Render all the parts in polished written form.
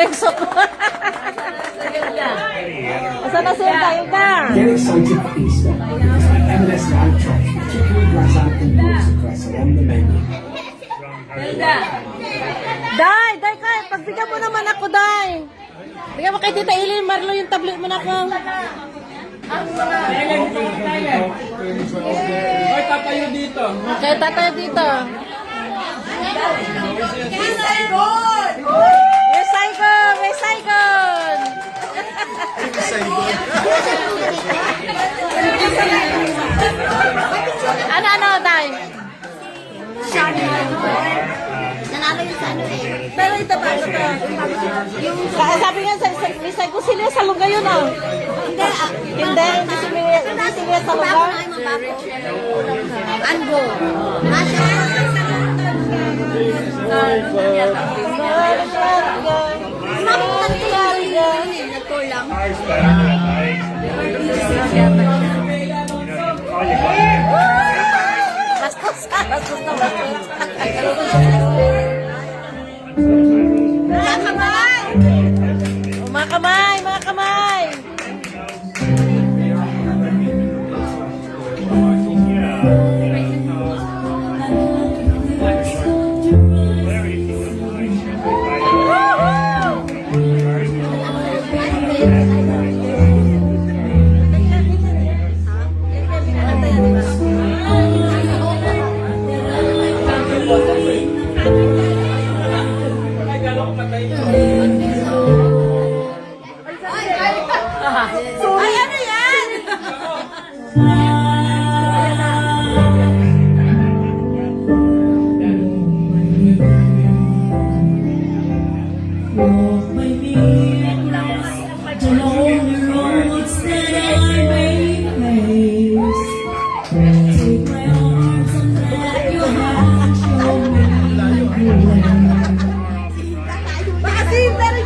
yung suko. Asan na sila tayo ka? Get excited for Easter because the M&S Live Chops with chicory grass and pulsa cress are on the menu. Day, kay, pagbigyan mo naman ako, Day. Bigyan mo kay Tita Eileen Marlo yung tablet mo na ako. Ay, tatayo dito. Okay, tatayo dito. May Saigon! May Saigon! Ano, Day? Nanalo yun sa ano eh. Pero ito ba? Kaya sabi nga, may Saigon sila sa lugar yun, oh. Hindi, Hindi sila sa lugar. Ango. Masya. Nagkulang. Bastos na. Mga kamay! Mga kamay, mga kamay. Ay, ano yan? Bakit pero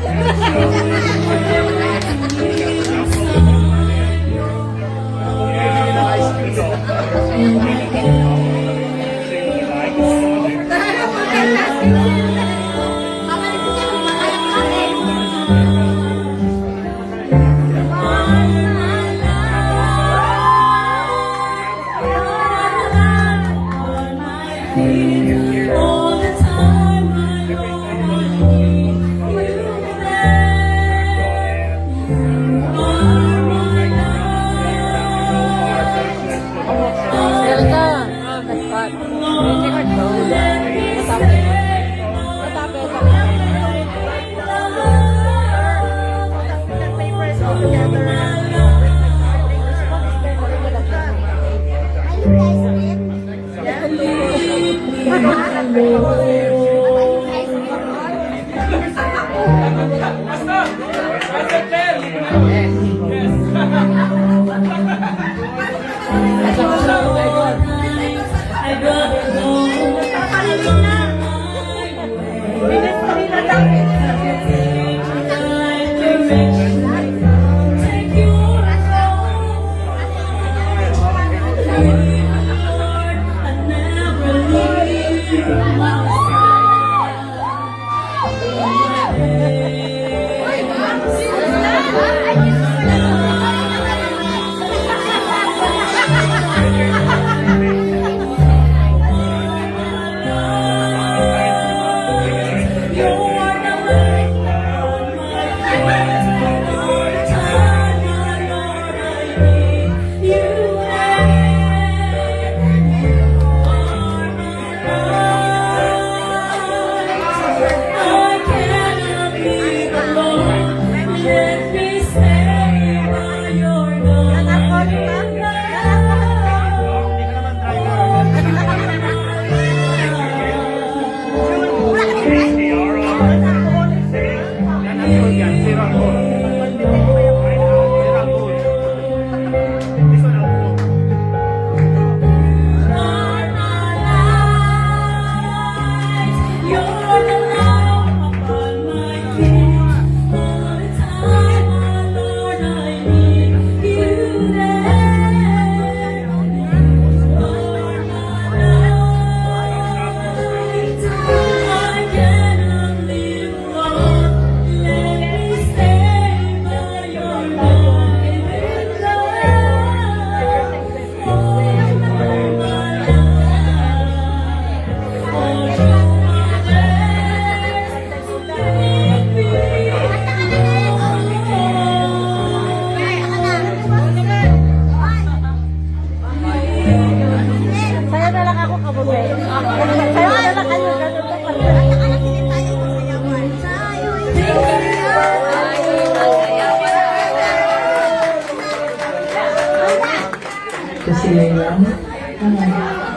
Kasi yan,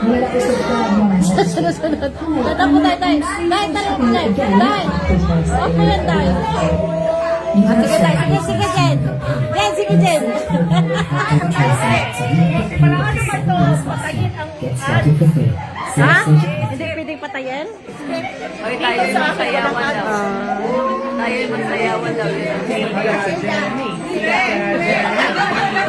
malaki sa mga Sunod. Tata po tayo, tay. Tay, tara po tayo. Tay. Okay yan, tay. Sige, tay. Sige, Jen. Sige, Jen. Ha? Hindi pwedeng patayin? Okay, tayo yung masayawan daw. Tayo yung masayawan daw.